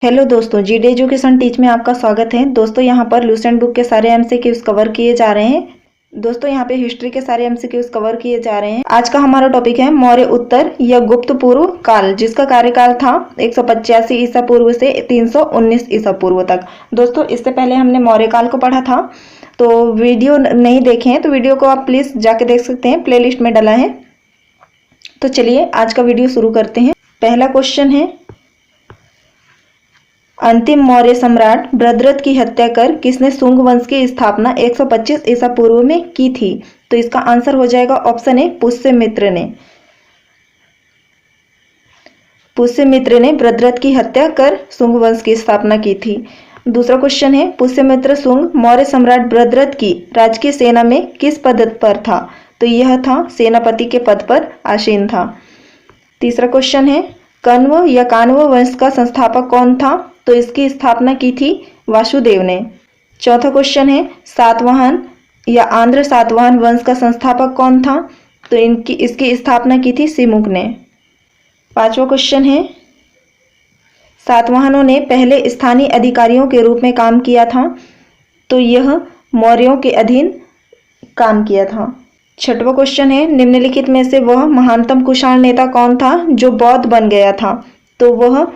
Hello दोस्तों, GD education teach में आपका स्वागत है। दोस्तों यहाँ पर लुसेंट बुक के सारे एमसीक्यूज कवर किए जा रहे हैं। दोस्तों यहाँ पे हिस्ट्री के सारे एमसीक्यूज कवर किए जा रहे हैं। आज का हमारा टॉपिक है मौर्य उत्तर या गुप्त पूर्व काल, जिसका कार्यकाल था 185 ईसा पूर्व से 319 ईसा पूर्व तक। दोस्तों इससे पहले हमने मौर्य काल को पढ़ा था, तो वीडियो नहीं देखे हैं तो वीडियो को आप प्लीज जाके देख सकते हैं, प्ले लिस्ट में डला है। तो चलिए आज का वीडियो शुरू करते हैं। पहला क्वेश्चन है, अंतिम मौर्य सम्राट भद्रथ की हत्या कर किसने शुंग वंश की स्थापना 125 ईसा पूर्व में की थी? तो इसका आंसर हो जाएगा ऑप्शन ए, पुष्यमित्र ने। पुष्यमित्र ने भद्रथ की हत्या कर शुंग वंश की स्थापना की थी। दूसरा क्वेश्चन है, पुष्यमित्र शुंग मौर्य सम्राट भद्रथ की राजकीय सेना में किस पद पर था? तो यह था सेनापति के पद पर आसीन था। तीसरा क्वेश्चन है, कण्व या काण्व वंश का संस्थापक कौन था? तो इसकी स्थापना की थी वासुदेव ने। चौथा क्वेश्चन है, सातवाहन या आंध्र सातवाहन वंश का संस्थापक कौन था? तो इसकी स्थापना की थी सिमुक ने। पांचवा क्वेश्चन है, सातवाहनों ने पहले स्थानीय अधिकारियों के रूप में काम किया था, तो यह मौर्यों के अधीन काम किया था। छठवां क्वेश्चन है, निम्नलिखित में से वह महानतम कुषाण नेता कौन था जो बौद्ध बन गया था? तो वह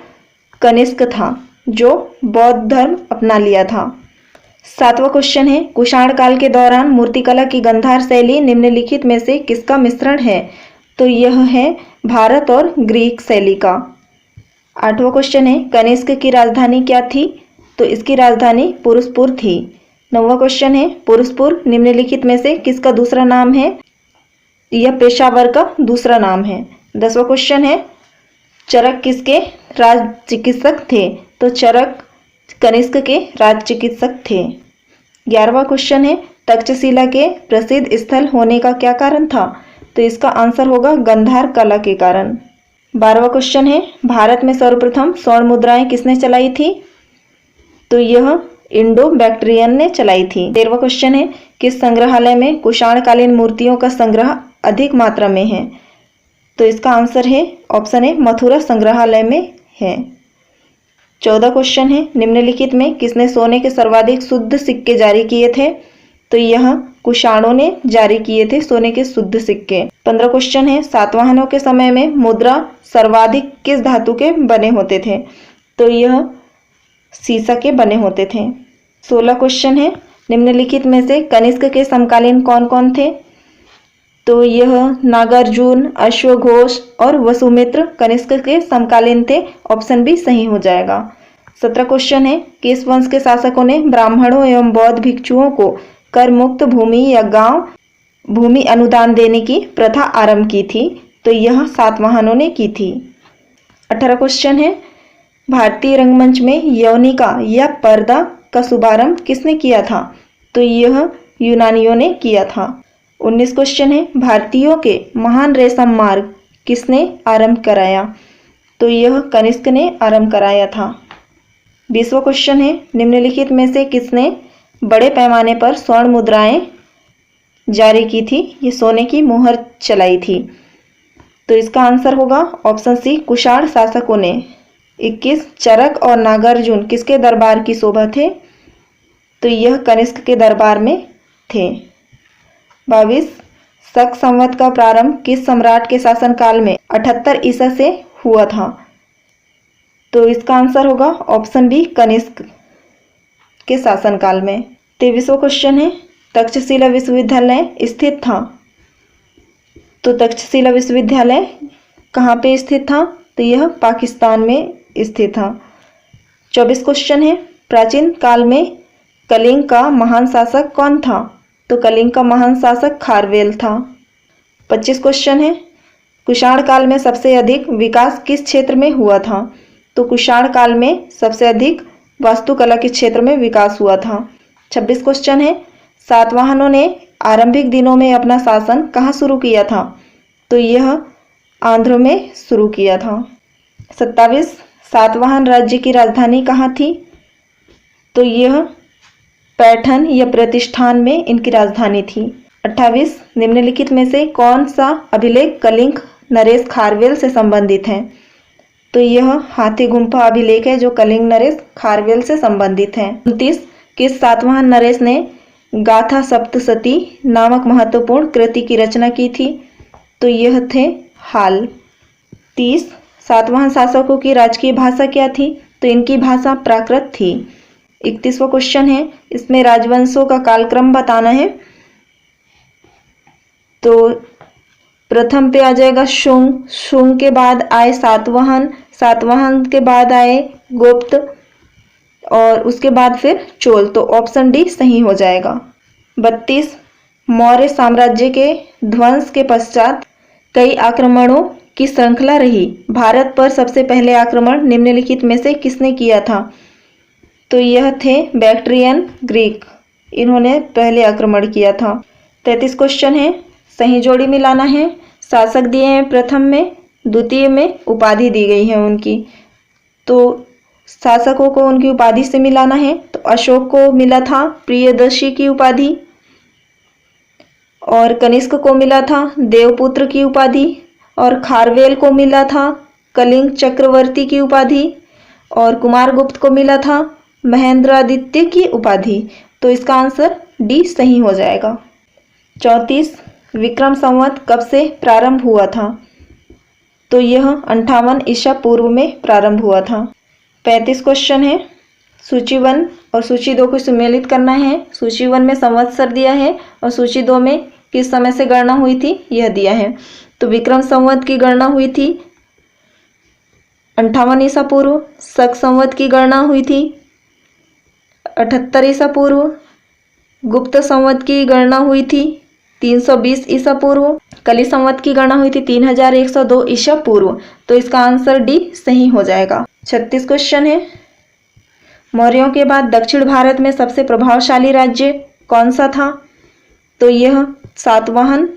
कनिष्क था, जो बौद्ध धर्म अपना लिया था। सातवां क्वेश्चन है, कुषाण काल के दौरान मूर्तिकला की गंधार शैली निम्नलिखित में से किसका मिश्रण है? तो यह है भारत और ग्रीक शैली का। आठवां क्वेश्चन है, कनिष्क की राजधानी क्या थी? तो इसकी राजधानी पुरुषपुर थी। नौवां क्वेश्चन है, पुरुषपुर निम्नलिखित में से किसका दूसरा नाम है? यह पेशावर का दूसरा नाम है। 10वां क्वेश्चन है, चरक किसके राज चिकित्सक थे? तो चरक कनिष्क के राज चिकित्सक थे। 11वां क्वेश्चन है, तक्षशिला के प्रसिद्ध स्थल होने का क्या कारण था? तो इसका आंसर होगा गंधार कला के कारण। 12वां क्वेश्चन है, भारत में सर्वप्रथम स्वर्ण मुद्राएं किसने चलाई थी? तो यह इंडो बैक्ट्रियन ने चलाई थी। 13वां क्वेश्चन है, किस संग्रहालय में कुषाणकालीन मूर्तियों का संग्रह अधिक मात्रा में है? तो इसका आंसर है ऑप्शन ए, मथुरा संग्रहालय में है। 14 क्वेश्चन है, निम्नलिखित में किसने सोने के सर्वाधिक शुद्ध सिक्के जारी किए थे? तो यह कुषाणों ने जारी किए थे सोने के शुद्ध सिक्के। 15 क्वेश्चन है, सातवाहनों के समय में मुद्रा सर्वाधिक किस धातु के बने होते थे? तो यह सीसा के बने होते थे। 16 क्वेश्चन है, निम्नलिखित में से कनिष्क के समकालीन कौन कौन थे? तो यह नागार्जुन, अश्वघोष और वसुमित्र कनिष्क के समकालीन थे। ऑप्शन बी सही हो जाएगा। 17 क्वेश्चन है, किस वंश के शासकों ने ब्राह्मणों एवं बौद्ध भिक्षुओं को कर मुक्त भूमि या गांव भूमि अनुदान देने की प्रथा आरंभ की थी? तो यह सातवाहनों ने की थी। 18 क्वेश्चन है, भारतीय रंगमंच में यवनिका या पर्दा का शुभारंभ किसने किया था? तो यह यूनानियों ने किया था। 19 क्वेश्चन है, भारतीयों के महान रेशम मार्ग किसने आरंभ कराया? तो यह कनिष्क ने आरंभ कराया था। 20वां क्वेश्चन है, निम्नलिखित में से किसने बड़े पैमाने पर स्वर्ण मुद्राएं जारी की थी? ये सोने की मुहर चलाई थी। तो इसका आंसर होगा ऑप्शन सी, कुषाण शासकों ने। 21 चरक और नागार्जुन किसके दरबार की शोभा थे? तो यह कनिष्क के दरबार में थे। 22 शक संवत का प्रारंभ किस सम्राट के शासनकाल में 78 ईसा से हुआ था? तो इसका आंसर होगा ऑप्शन बी, कनिष्क के शासनकाल में। 23वां क्वेश्चन है, तक्षशिला विश्वविद्यालय स्थित था? तो तक्षशिला विश्वविद्यालय कहाँ पे स्थित था? तो यह पाकिस्तान में स्थित था। 24 क्वेश्चन है, प्राचीन काल में कलिंग का महान शासक कौन था? तो कलिंग का महान शासक खारवेल था। 25 क्वेश्चन है, कुषाण काल में सबसे अधिक विकास किस क्षेत्र में हुआ था? तो कुषाण काल में सबसे अधिक वास्तुकला के क्षेत्र में विकास हुआ था। 26 क्वेश्चन है, सातवाहनों ने आरंभिक दिनों में अपना शासन कहाँ शुरू किया था? तो यह आंध्र में शुरू किया था। 27 सातवाहन राज्य की राजधानी कहाँ थी? तो यह पैठन या प्रतिष्ठान में इनकी राजधानी थी। 28 निम्नलिखित में से कौन सा अभिलेख कलिंग नरेश खारवेल से संबंधित है? तो यह हाथी गुम्फा अभिलेख है जो कलिंग नरेश खारवेल से संबंधित है। 29 किस सातवाहन नरेश ने गाथा सप्तशती नामक महत्वपूर्ण कृति की रचना की थी? तो यह थे हाल। 30 सातवाहन शासकों की राजकीय भाषा क्या थी? तो इनकी भाषा प्राकृत थी। 31वां क्वेश्चन है, इसमें राजवंशों का कालक्रम बताना है। तो प्रथम पे आ जाएगा शुंग, शुंग के बाद आए सातवाहन, सातवाहन के बाद आए गुप्त और उसके बाद फिर चोल। तो ऑप्शन डी सही हो जाएगा। 32 मौर्य साम्राज्य के ध्वंस के पश्चात कई आक्रमणों की श्रृंखला रही। भारत पर सबसे पहले आक्रमण निम्नलिखित में से किसने किया था? तो यह थे बैक्ट्रियन ग्रीक, इन्होंने पहले आक्रमण किया था। 33 क्वेश्चन है, सही जोड़ी मिलाना है। शासक दिए हैं प्रथम में, द्वितीय में उपाधि दी गई है उनकी, तो शासकों को उनकी उपाधि से मिलाना है। तो अशोक को मिला था प्रियदर्शी की उपाधि, और कनिष्क को मिला था देवपुत्र की उपाधि, और खारवेल को मिला था कलिंग चक्रवर्ती की उपाधि, और कुमारगुप्त को मिला था महेंद्रादित्य की उपाधि। तो इसका आंसर डी सही हो जाएगा। 34 विक्रम संवत कब से प्रारंभ हुआ था? तो यह 58 ईसा पूर्व में प्रारंभ हुआ था। 35 क्वेश्चन है, सूची 1 और सूची 2 को सम्मिलित करना है। सूची 1 में संवत्सर दिया है और सूची 2 में किस समय से गणना हुई थी यह दिया है। तो विक्रम संवत की गणना हुई थी 58 ईसा पूर्व, शक संवत की गणना हुई थी 78 ईसा पूर्व, गुप्त संवत की गणना हुई थी 320 ईसा पूर्व, कली संवत की गणना हुई थी 3102 ईसा पूर्व। तो इसका आंसर डी सही हो जाएगा। 36 क्वेश्चन है, मौर्यों के बाद दक्षिण भारत में सबसे प्रभावशाली राज्य कौन सा था? तो यह सातवाहन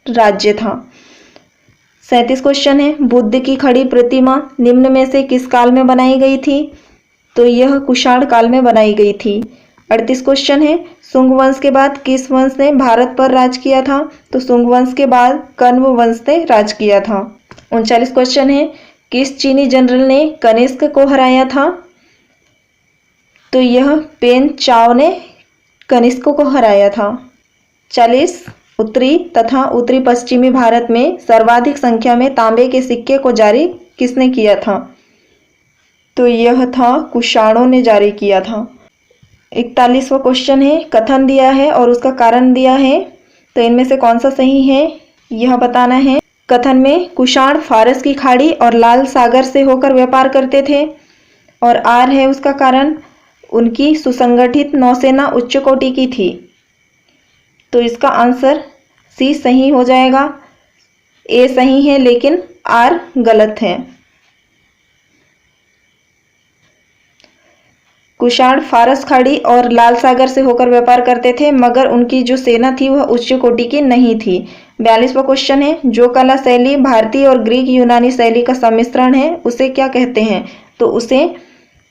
राज्य था। 37 क्वेश्चन है, बुद्ध की खड़ी प्रतिमा निम्न में से किस काल में बनाई गई थी? तो यह कुषाण काल में बनाई गई थी। 38 क्वेश्चन है, शुंग वंश के बाद किस वंश ने भारत पर राज किया था? तो शुंग वंश के बाद कण्व वंश ने राज किया था। 39 क्वेश्चन है, किस चीनी जनरल ने कनिष्क को हराया था? तो यह पेन चाओ ने कनिष्क को हराया था। 40 उत्तरी तथा उत्तरी पश्चिमी भारत में सर्वाधिक संख्या में तांबे के सिक्के को जारी किसने किया था? तो यह था कुषाणों ने जारी किया था। 41वां क्वेश्चन है, कथन दिया है और उसका कारण दिया है, तो इनमें से कौन सा सही है यह बताना है। कथन में कुषाण फारस की खाड़ी और लाल सागर से होकर व्यापार करते थे, और आर है उसका कारण, उनकी सुसंगठित नौसेना उच्च कोटि की थी। तो इसका आंसर सी सही हो जाएगा। ए सही है लेकिन आर गलत है। कुषाण फारस खाड़ी और लाल सागर से होकर व्यापार करते थे, मगर उनकी जो सेना थी वह उच्च कोटि की नहीं थी। 42वां क्वेश्चन है, जो कला शैली भारतीय और ग्रीक यूनानी शैली का सम्मिश्रण है उसे क्या कहते हैं? तो उसे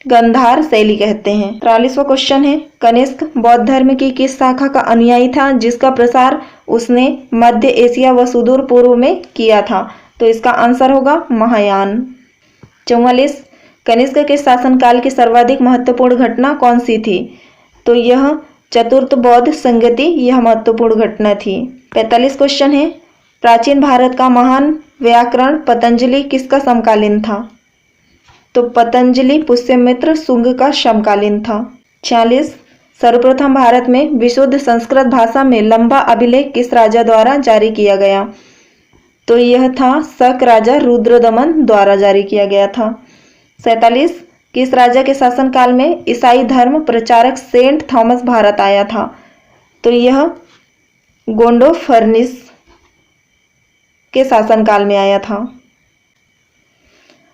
गंधार शैली कहते हैं। 43वां क्वेश्चन है, कनिष्क बौद्ध धर्म की किस शाखा का अनुयायी था जिसका प्रसार उसने मध्य एशिया व सुदूर पूर्व में किया था? तो इसका आंसर होगा महायान। 44 कनिष्क के शासनकाल की सर्वाधिक महत्वपूर्ण घटना कौन सी थी? तो यह चतुर्थ बौद्ध संगति यह महत्वपूर्ण घटना थी। 45 क्वेश्चन है, प्राचीन भारत का महान व्याकरण पतंजलि किसका समकालीन था? तो पतंजलि पुष्यमित्र शुंग का समकालीन था। 46 सर्वप्रथम भारत में विशुद्ध संस्कृत भाषा में लंबा अभिलेख किस राजा द्वारा जारी किया गया? तो यह था शक राजा रुद्रदमन द्वारा जारी किया गया था। 47 किस राजा के शासनकाल में ईसाई धर्म प्रचारक सेंट थॉमस भारत आया था? तो यह गोंडोफर्निस के शासनकाल में आया था।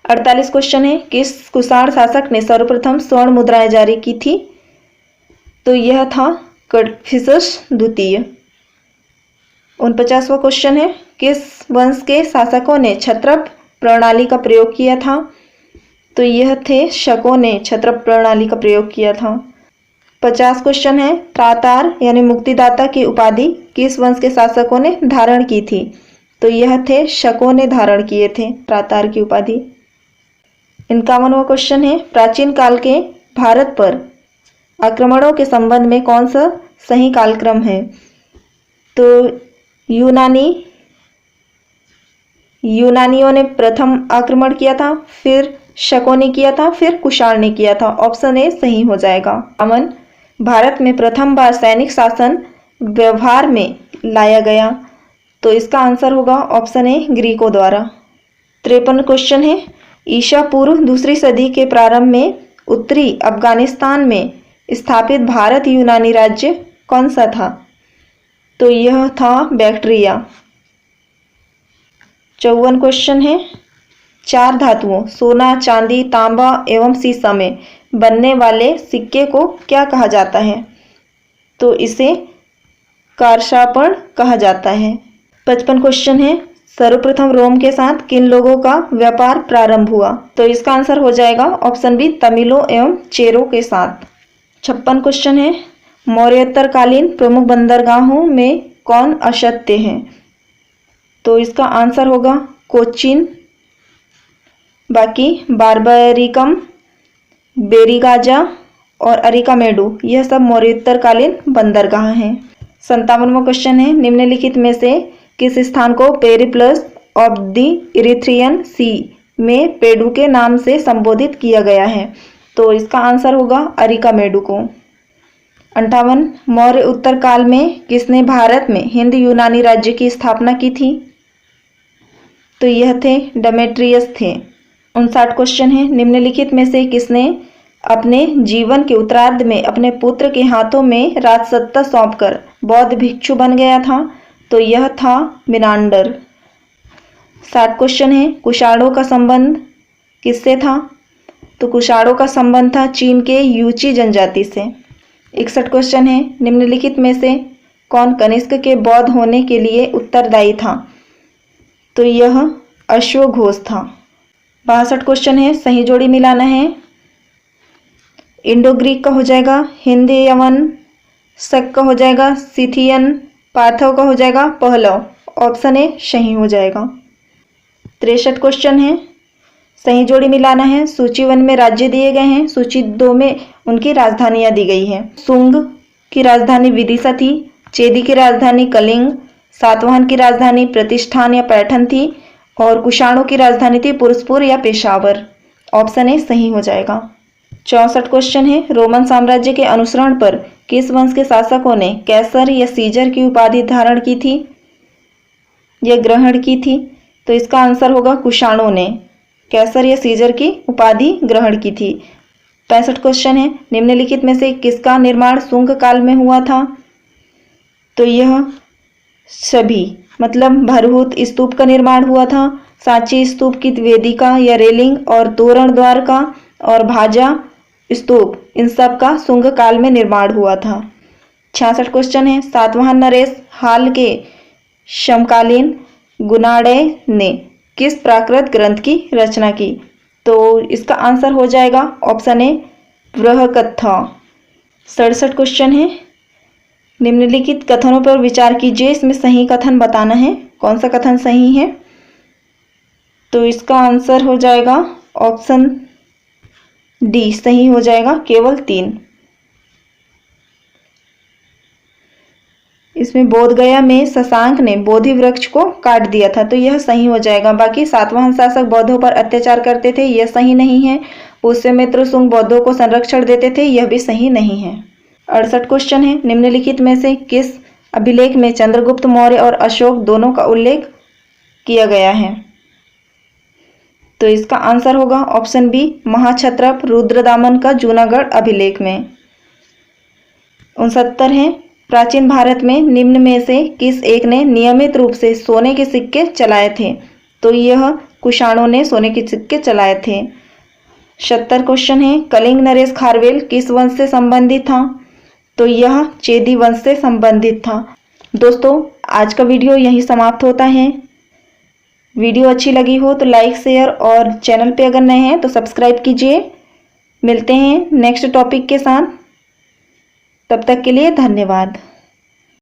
48 क्वेश्चन है, किस कुषाण शासक ने सर्वप्रथम स्वर्ण मुद्राएं जारी की थी? तो यह था कड़फिसस द्वितीय। 49वां क्वेश्चन है, किस वंश के शासकों ने क्षत्रप प्रणाली का प्रयोग किया था? तो यह थे शकों ने क्षत्रप प्रणाली का प्रयोग किया था। 50 क्वेश्चन है, त्रातार यानी मुक्तिदाता की उपाधि किस वंश के शासकों ने धारण की थी? तो यह थे शकों ने धारण किए थे त्रातार की उपाधि। 51वां क्वेश्चन है, प्राचीन काल के भारत पर आक्रमणों के संबंध में कौन सा सही कालक्रम है? तो यूनानियों ने प्रथम आक्रमण किया था, फिर शकों ने किया था, फिर कुषाण ने किया था। ऑप्शन ए सही हो जाएगा। अमन, भारत में प्रथम बार सैनिक शासन व्यवहार में लाया गया, तो इसका आंसर होगा ऑप्शन ए ग्रीकों द्वारा। 53 क्वेश्चन है, ईसा पूर्व दूसरी सदी के प्रारंभ में उत्तरी अफगानिस्तान में स्थापित भारत यूनानी राज्य कौन सा था? तो यह था बैक्ट्रिया। 54 क्वेश्चन है, 4 धातुओं सोना, चांदी, तांबा एवं सीसा में बनने वाले सिक्के को क्या कहा जाता है? तो इसे कारशापण कहा जाता है। 55 क्वेश्चन है, सर्वप्रथम रोम के साथ किन लोगों का व्यापार प्रारंभ हुआ? तो इसका आंसर हो जाएगा ऑप्शन बी तमिलों एवं चेरों के साथ। 56 क्वेश्चन है, मौर्योत्तरकालीन प्रमुख बंदरगाहों में कौन असत्य है? तो इसका आंसर होगा कोचीन। बाकी बार्बरिकम, बेरीगाजा और अरिकामेडू यह सब मौर्योत्तरकालीन बंदरगाह हैं। 57वां क्वेश्चन है, निम्नलिखित में से किस स्थान को पेरिप्लस ऑफ द इरिथ्रियन सी में पेडू के नाम से संबोधित किया गया है? तो इसका आंसर होगा अरिकामेडू को। 58, मौर्य उत्तर काल में किसने भारत में हिंद यूनानी राज्य की स्थापना की थी? तो यह थे डेमेट्रियस थे। 59 क्वेश्चन है, निम्नलिखित में से किसने अपने जीवन के उत्तरार्ध में अपने पुत्र के हाथों में राजसत्ता सौंपकर बौद्ध भिक्षु बन गया था? तो यह था मिनांडर। 60 क्वेश्चन है, कुषाणों का संबंध किससे था? तो कुषाणों का संबंध था चीन के यूची जनजाति से। 61 क्वेश्चन है, निम्नलिखित में से कौन कनिष्क के बौद्ध होने के लिए उत्तरदायी था? तो यह अश्वघोष था। 62 क्वेश्चन है, सही जोड़ी मिलाना है। इंडो ग्रीक का हो जाएगा हिंदी यवन, शक का हो जाएगा सिथियन, पार्थव का हो जाएगा पहलव। ऑप्शन ए सही हो जाएगा। 63 क्वेश्चन है, सही जोड़ी मिलाना है। सूची 1 में राज्य दिए गए हैं, सूची 2 में उनकी राजधानियां दी गई हैं। सुंग की राजधानी विदिशा थी, चेदी की राजधानी कलिंग, सातवाहन की राजधानी प्रतिष्ठान या पैठन थी और कुषाणों की राजधानी थी पुरुषपुर या पेशावर। ऑप्शन ए सही हो जाएगा। 64 क्वेश्चन है, रोमन साम्राज्य के अनुसरण पर किस वंश के शासकों ने कैसर या सीजर की उपाधि धारण की थी या ग्रहण की थी? तो इसका आंसर होगा कुषाणों ने कैसर या सीजर की उपाधि ग्रहण की थी। 65 क्वेश्चन है, निम्नलिखित में से किसका निर्माण शुंग काल में हुआ था? तो यह सभी मतलब भरहुत स्तूप का निर्माण हुआ था, सांची स्तूप की वेदिका या रेलिंग और तोरण द्वार का और भाजा स्तूप, इन सब का शुंग काल में निर्माण हुआ था। 66 क्वेश्चन है, सातवाहन नरेश हाल के समकालीन गुणाढ़ ने किस प्राकृत ग्रंथ की रचना की? तो इसका आंसर हो जाएगा ऑप्शन ए बृहत्कथा। 67 क्वेश्चन है, निम्नलिखित कथनों पर विचार कीजिए, इसमें सही कथन बताना है, कौन सा कथन सही है? तो इसका आंसर हो जाएगा ऑप्शन डी सही हो जाएगा, केवल 3। इसमें बोधगया में शशांक ने बोधि वृक्ष को काट दिया था, तो यह सही हो जाएगा। बाकी सातवाहन शासक बौद्धों पर अत्याचार करते थे, यह सही नहीं है। पुष्यमित्र शुंग बौद्धों को संरक्षण देते थे, यह भी सही नहीं है। 68 क्वेश्चन है, निम्नलिखित में से किस अभिलेख में चंद्रगुप्त मौर्य और अशोक दोनों का उल्लेख किया गया है? तो इसका आंसर होगा ऑप्शन बी महाक्षत्रप रुद्रदामन का जूनागढ़ अभिलेख में। 69 है, प्राचीन भारत में निम्न में से किस एक ने नियमित रूप से सोने के सिक्के चलाए थे? तो यह कुषाणों ने सोने के सिक्के चलाए थे। 70 क्वेश्चन है, कलिंग नरेश खारवेल किस वंश से संबंधित था? तो यह चेदी वंश से संबंधित था। दोस्तों, आज का वीडियो यहीं समाप्त होता है। वीडियो अच्छी लगी हो तो लाइक, शेयर और चैनल पे अगर नए हैं तो सब्सक्राइब कीजिए। मिलते हैं नेक्स्ट टॉपिक के साथ, तब तक के लिए धन्यवाद।